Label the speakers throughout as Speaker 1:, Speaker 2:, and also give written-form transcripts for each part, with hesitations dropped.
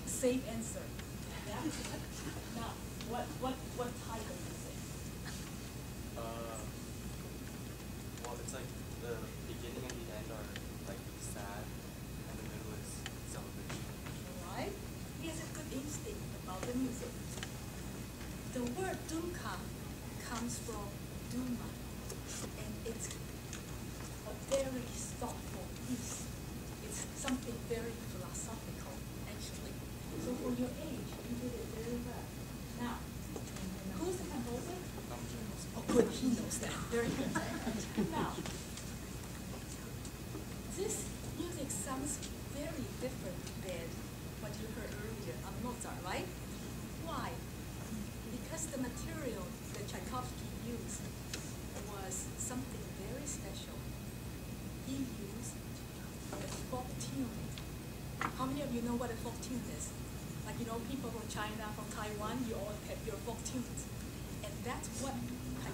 Speaker 1: Safe answer. Yeah. Now, what type of music?
Speaker 2: Well, it's like the beginning and the end are like sad, and the middle is celebration.
Speaker 1: All right. Here's a good instinct about the music. The word Dumka comes from Duma, and it's a very thoughtful piece. It's something very philosophical, actually. So for your age, you did it very well. Now, who's the composer? Oh, good, he knows that. Very good. Now, this music sounds very different than what you heard earlier on Mozart, right? Why? Because the material that Tschaikowsky used was something very special. He used a folk tune. How many of you know what a folk tune is? Like, you know, people from China, from Taiwan, you all have your folk tunes. And that's what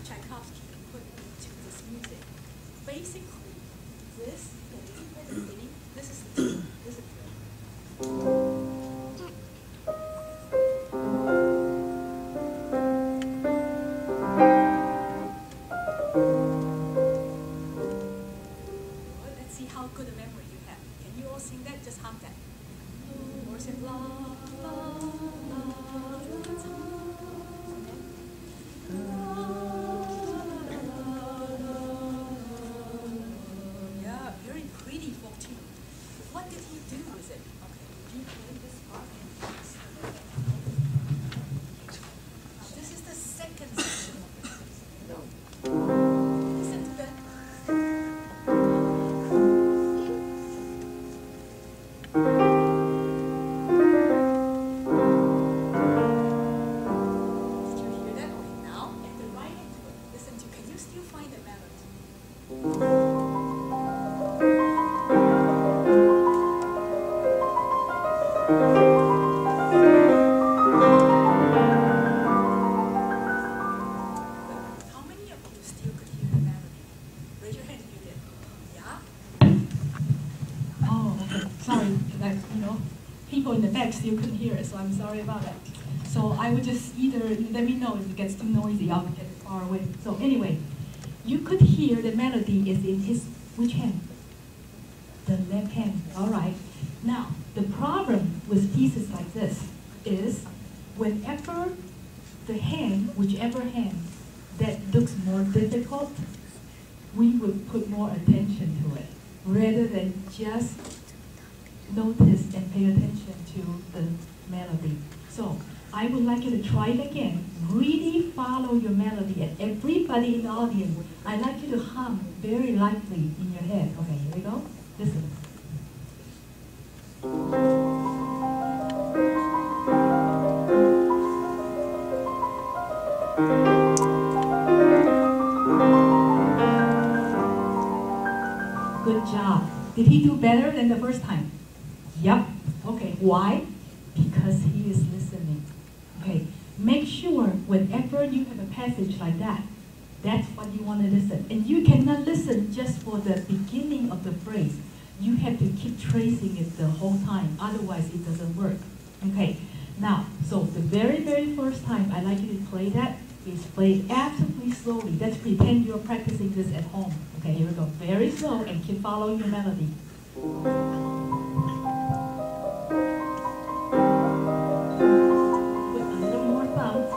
Speaker 1: Tschaikowsky put into this music. Basically, this is the tune. This is the Let's see how good a memory you have. Can you all sing that? Just hum that. Or sing la la la la Yeah, very pretty folk tune. What did he do with it? Okay, did you play this part? Now, this is the second section of this. Listen to that. Did you hear that? Okay, now at the right end of it, listen to, can you still find the melody? How many of you still could hear the melody? Raise your hand if you did. Yeah? Oh, okay. Sorry, like, you know, people in the back still couldn't hear it, so I'm sorry about that. So I would just either let me know if it gets too noisy, I'll get far away. So anyway, you could hear the melody is in his, which hand? The left hand, all right. Now, the problem with pieces like this is whenever the hand, whichever hand, that looks more difficult, we would put more attention to it rather than just notice and pay attention to the melody. So I would like you to try it again. Really follow your melody, and everybody in the audience, I'd like you to hum very lightly in your head. Okay, here we go. Listen. Good job. Did he do better than the first time? Yep. Okay, why? Because he is listening. Okay, make sure whenever you have a passage like that, that's what you want to listen. And you cannot listen just for the beginning of the phrase. You have to keep tracing it the whole time, otherwise it doesn't work. Okay, now, so the very, very first time I'd like you to play that is play it absolutely slowly. Let's pretend you're practicing this at home. Okay, here we go. Very slow and keep following your melody. With a little more bounce.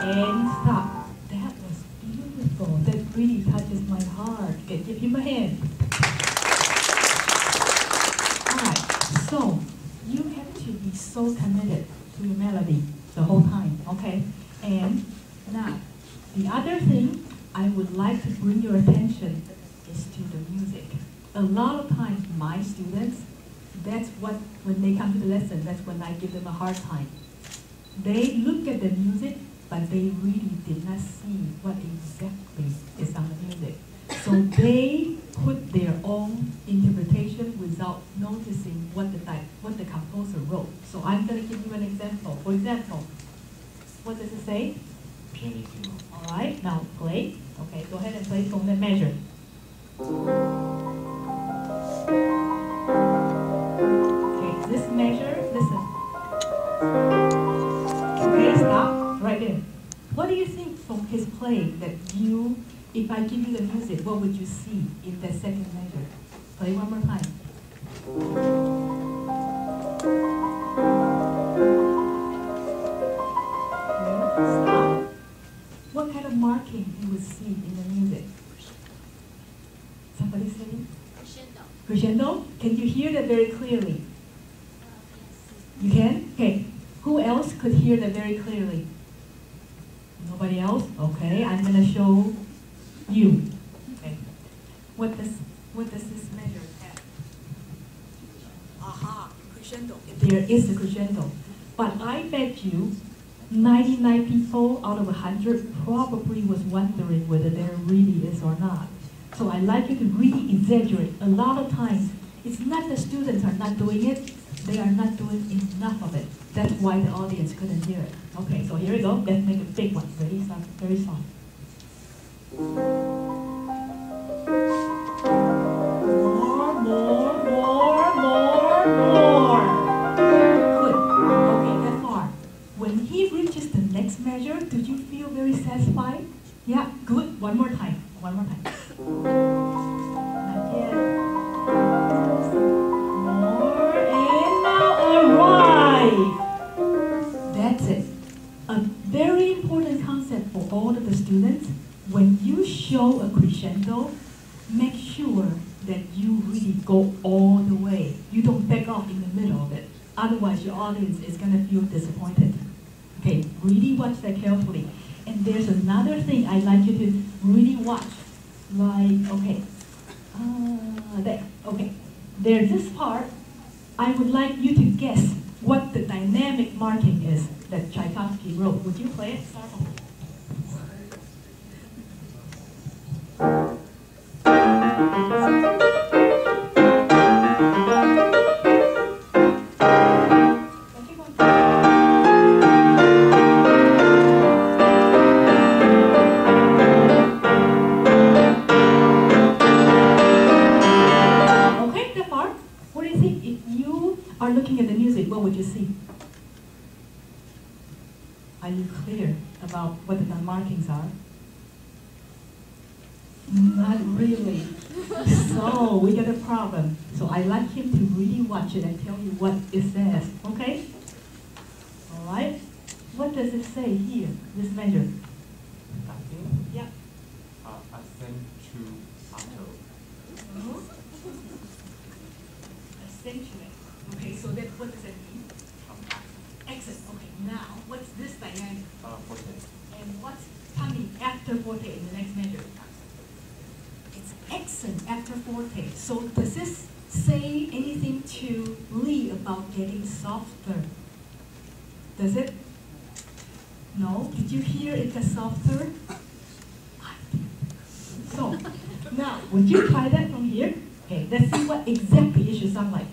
Speaker 1: And stop. That was beautiful. That really touches my heart. Okay, give him a hand. Alright, so you have to be so committed to your melody the whole time, okay? And now, the other thing I would like to bring your attention is to the music. A lot of times my students, that's what, when they come to the lesson, that's when I give them a hard time. They look at the music, but they really did not see what exactly is on the music. So they put their own interpretation without noticing what the composer wrote. So I'm going to give you an example. For example, what does it say?
Speaker 2: Pianissimo.
Speaker 1: All right, now play. Okay, go ahead and play from the measure. Okay, this measure, listen. Okay, stop right there. What do you think from his play that you, if I give you the music, what would you see in that second measure? Play one more time. Okay, stop. what kind of marking you would see in the music? Somebody saying?
Speaker 3: Crescendo.
Speaker 1: Crescendo? Can you hear that very clearly?
Speaker 3: Yes.
Speaker 1: You can? Okay. Who else could hear that very clearly? Nobody else? Okay, I'm going to show you. Okay. What does this measure have? Aha, crescendo. There is a crescendo. But I bet you 99 people out of 100 probably was wondering whether there really is or not. So I'd like you to really exaggerate. A lot of times, it's not the students are not doing it, they are not doing enough of it. That's why the audience couldn't hear it. Okay, so here we go. Let's make a big one. Ready? Soft, very soft. More. Good. Okay, that far. When he reaches the next measure, did you feel very satisfied? Yeah, good. One more time. Not yet. More, and now, all right. That's it. A very important concept for all of the students. When you show a crescendo, make sure that you really go all the way. You don't back off in the middle of it. Otherwise, your audience is going to feel disappointed. Okay, really watch that carefully. And there's another thing I'd like you to really watch. Like, okay, there, okay. There's this part. I would like you to guess what the dynamic marking is that Tschaikowsky wrote. Would you play it? Start from what would you see? Are you clear about what the markings are? Not really. So we got a problem. So I like him to really watch it and tell you what it says. Okay? All right. What does it say here? This measure.
Speaker 2: I think.
Speaker 1: Yeah. Accentuate. Okay. So that what does that mean? Accent. Okay. Now, what's this dynamic?
Speaker 2: Forte.
Speaker 1: And what's coming after forte in the next measure? It's accent after forte. So does this say anything to Lee about getting softer? Does it? No? Did you hear it got softer? So, now, would you try that from here? Okay, let's see what exactly it should sound like.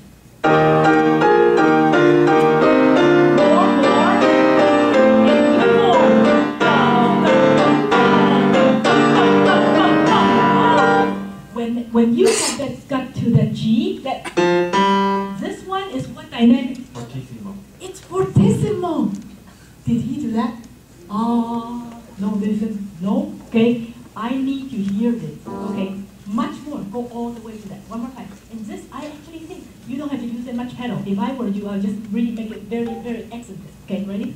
Speaker 1: When you have that got to the G, this one is what dynamic?
Speaker 2: Fortissimo.
Speaker 1: It's fortissimo. Did he do that? No, listen, no. Okay, I need to hear this. Okay, much more. Go all the way to that. One more time. And this, I actually think you don't have to use that much pedal. If I were you, I'll just really make it very, very accented. Okay, ready?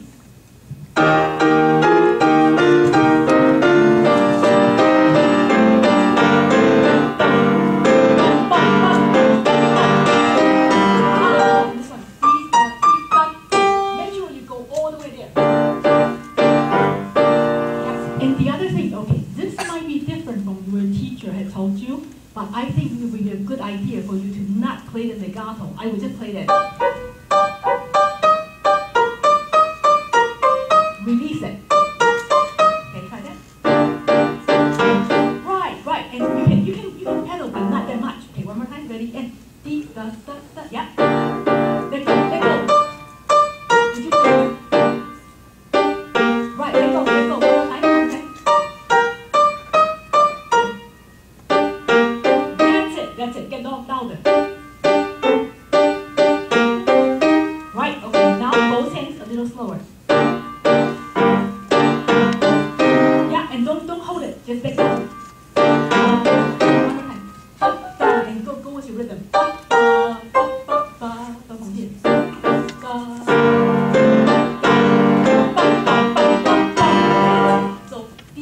Speaker 1: But I think it would be a good idea for you to not play the legato. I would just play that. Release it. Can you try that? Right. And you can pedal, but not that much. Okay, one more time. Ready? And yeah. Let go. Did you play? Right. Let go. One more time. Okay. That's it. Get louder. Right. Okay. Now both hands a little slower. Yeah, and don't hold it. Just let go. One more time. And go with your rhythm. From here. So D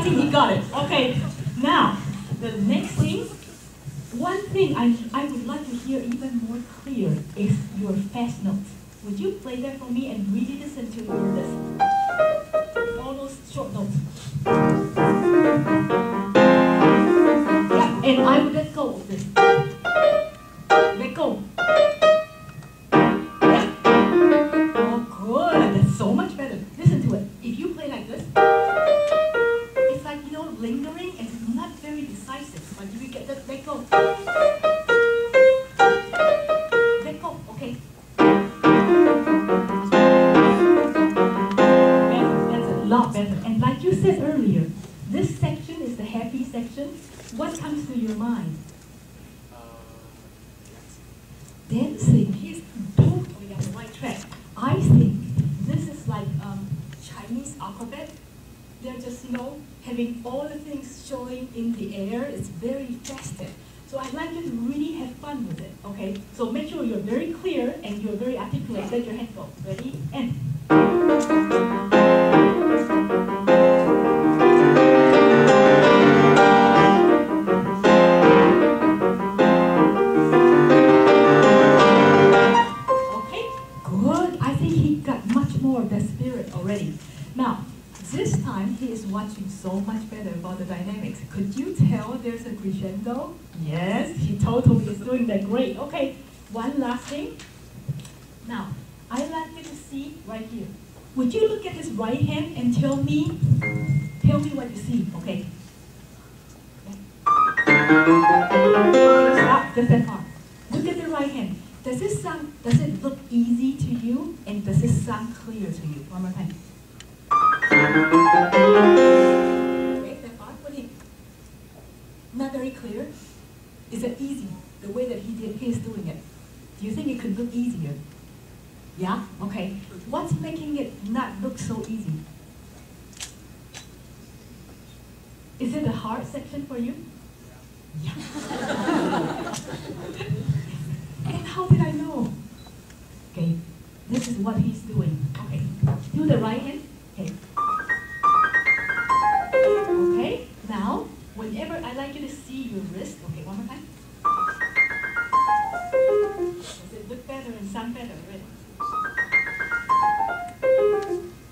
Speaker 1: think he got it. Okay, now, the next thing, one thing I would like to hear even more clear is your fast notes. Would you play that for me and really listen to this? All those short notes. Yeah, and I would let go of this. Let go. Yeah. Oh, good. That's so much better. Listen to it. If you play like this, it's like, lingering and it's not very decisive. But if you get that, let go. Let go, okay. That's a lot better. And like you said earlier, this section is the happy section. What comes to your mind? Dancing. He's totally on the right track. I think this is like Chinese alphabet. They're just, having all the things showing in the air. It's very festive. So I'd like you to really have fun with it, okay? So make sure you're very clear and you're very articulate. Let your hand go. Ready? And. Okay, good. I think he got much more of that spirit already. Now, this time he is watching so much better about the dynamics. Could you tell there's a crescendo? Yes, he totally is doing that great. Okay, one last thing. Now, I'd like you to see right here. Would you look at his right hand and tell me what you see, okay? Stop, just that part. Look at the right hand. Does it look easy to you? And does it sound clear to you? One more time. Okay, that part, not very clear. Is it easy, the way that he's doing it? Do you think it could look easier? Yeah? Okay. What's making it not look so easy? Is it a hard section for you? Yeah. And how did I know? Okay, this is what he's doing. Okay, do the right hand. Okay. Okay, now, whenever I like you to see your wrist, okay, one more time. Does it look better and sound better already?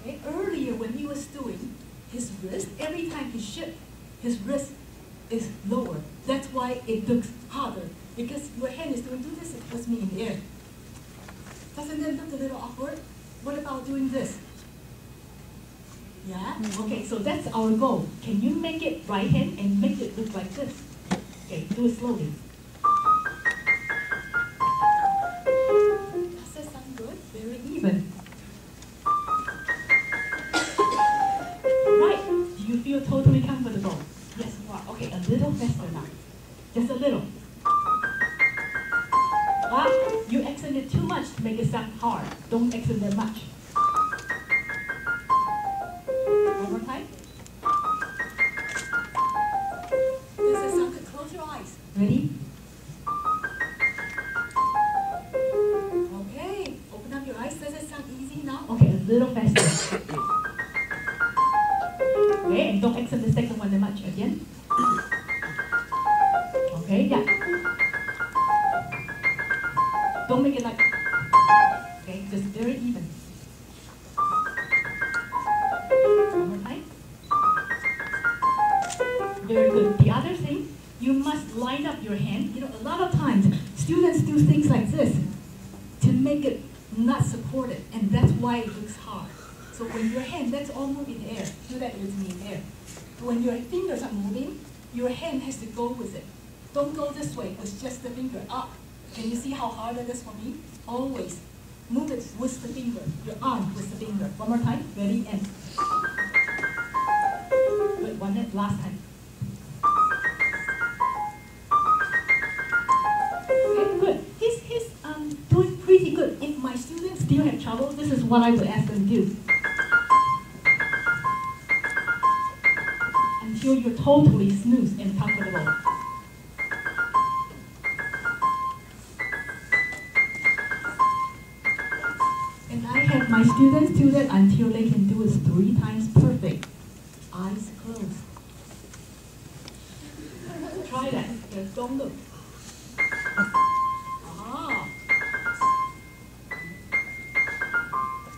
Speaker 1: Okay, earlier when he was doing his wrist, every time he shift, his wrist is lower. That's why it looks harder. Because your hand is doing, do this, it puts me in the air. Doesn't that look a little awkward? What about doing this? Yeah? Okay, so that's our goal. Can you make it right hand and make it look like this? Okay, do it slowly. Does that sound good? Very even. Right. Do you feel totally comfortable? Yes, you are. Okay, a little faster now. Just a little. You accent it too much to make it sound hard. Don't accent that much. One more time. Does it sound good? Close your eyes. Ready? Okay. Open up your eyes. Does it sound easy now? Okay, a little faster. Okay, and don't accent the second one that much again. Okay, yeah. Don't make it like, okay, just very even. One more time. Very good. The other thing, you must line up your hand. A lot of times, students do things like this to make it not supported, and that's why it looks hard. So when your hand, let's all move in the air. Do that with me in the air. When your fingers are moving, your hand has to go with it. Don't go this way with just the finger up. Can you see how hard it is for me? Always move it with the finger, your arm with the finger. One more time, ready, and. Wait, last time. Okay, good. He's doing pretty good. If my students still have trouble, this is what I would ask them to do. Until you're totally smooth and comfortable. My students do that until they can do it 3 times perfect. Eyes closed. Don't look. Ah.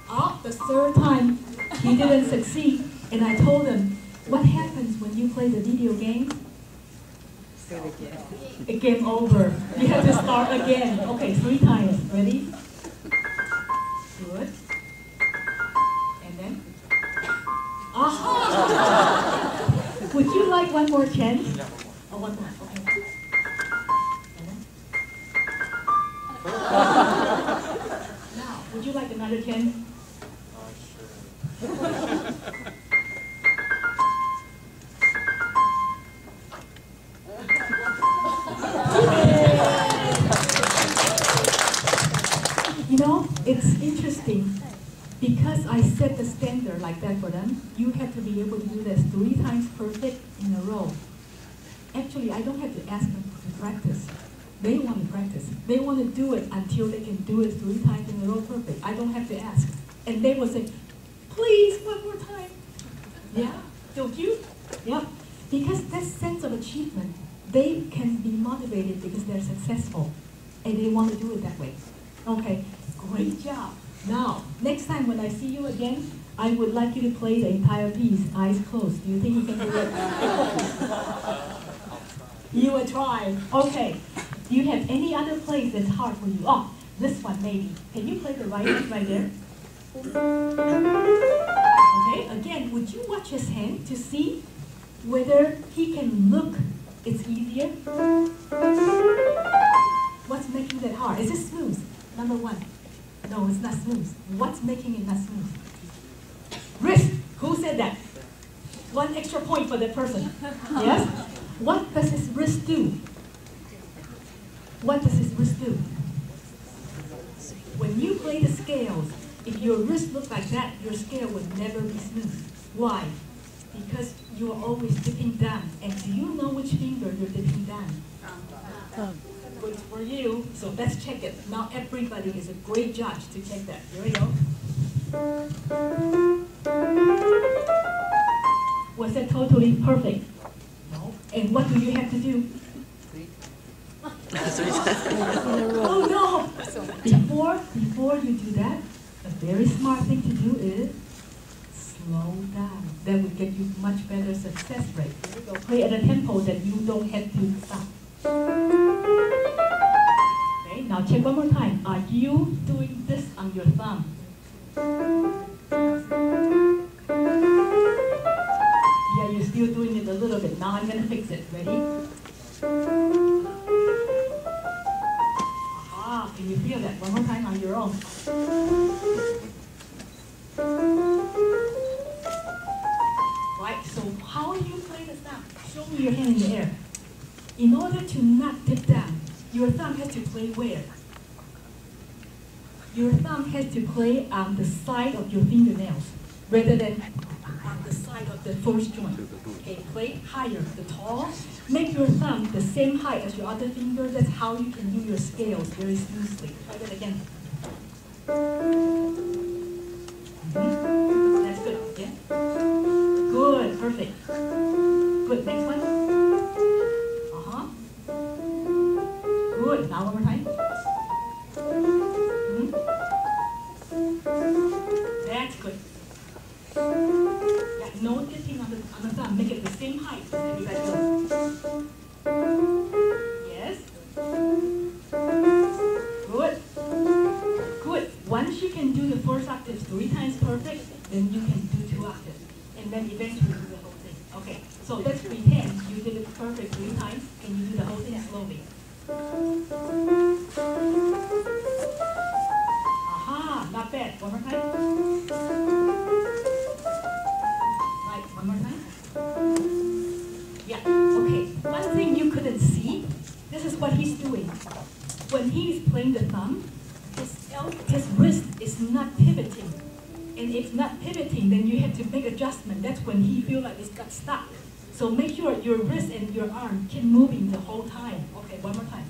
Speaker 1: Ah, the third time he didn't succeed, and I told him, what happens when you play the video games? A game over. You have to start again. Okay, 3 times. Ready? Good. And then? Aha! Would you like one more chance? Oh, one more. Okay. And then? Now, would you like another chance?
Speaker 2: Sure.
Speaker 1: You know, it's interesting. Because I set the standard like that for them, you have to be able to do this 3 times perfect in a row. Actually, I don't have to ask them to practice. They want to practice. They want to do it until they can do it 3 times in a row perfect. I don't have to ask. And they will say, please, one more time. Yeah, don't you? Yeah, because that sense of achievement, they can be motivated because they're successful. And they want to do it that way. Okay, great job. Now, next time when I see you again, I would like you to play the entire piece, eyes closed. Do you think you can do it? You will try. Okay. Do you have any other place that's hard for you? Oh, this one maybe. Can you play the right there? Okay, again, would you watch his hand to see whether he can look it's easier? What's making that hard? Is it smooth? Number 1. No, it's not smooth. What's making it not smooth? Wrist. Who said that? 1 extra point for that person. Yes? What does his wrist do? What does his wrist do? When you play the scales, if your wrist looks like that, your scale would never be smooth. Why? Because you are always dipping down. And do you know which finger you're dipping down? Good for you. So let's check it. Now everybody is a great judge to check that. Here we go. Was that totally perfect? No. And what do you have to do? Oh no! Before you do that, a very smart thing to do is slow down. That will get you much better success rate. Here we go. Play at a tempo that you don't have to stop. Okay, now check one more time. Are you doing this on your thumb? Yeah, you're still doing it a little bit. Now I'm gonna fix it. Ready? Aha, can you feel that? One more time on your own. Right, so how do you play the thumb? Show me your hand in the air. In order to not dip down, your thumb has to play where? Your thumb has to play on the side of your fingernails rather than on the side of the first joint. Okay, play higher, the tall. Make your thumb the same height as your other finger. That's how you can do your scales very smoothly. Try that again. That's good, yeah? Good, perfect. Good, next one. Good, now one more time. That's good. Yeah, no dipping on the thumb. Make it the same height as everybody else. Yes. Good. Good. Once you can do the first octave 3 times perfect, then you can do 2 octaves. And then eventually do the whole thing. Okay, so let's pretend you did it perfect 3 times and you do the whole thing slowly. Aha, not bad. One more time. Right, one more time. Yeah, okay. One thing you couldn't see, this is what he's doing. When he's playing the thumb, his wrist is not pivoting. And if not pivoting, then you have to make adjustment. That's when he feels like it's got stuck. So make sure your wrist and your arm keep moving the whole time. Okay, one more time.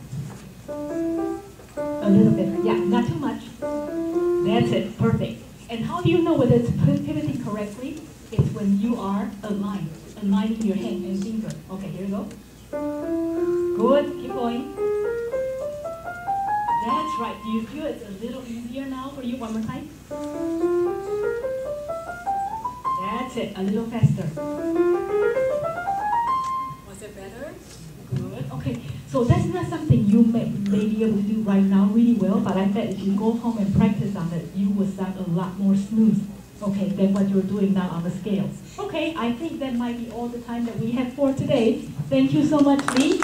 Speaker 1: A little bit, yeah, not too much. That's it, perfect. And how do you know whether it's pivoting correctly? It's when you are aligned, aligning your hand and finger. Okay, here we go. Good, keep going. That's right. Do you feel it's a little easier now for you? One more time. That's it, a little faster. Was it better? Good. Okay, so that's not something you may be able to do right now really well, but I bet if you go home and practice on it, you will sound a lot more smooth, okay, than what you're doing now on the scales. Okay, I think that might be all the time that we have for today. Thank you so much, Lee.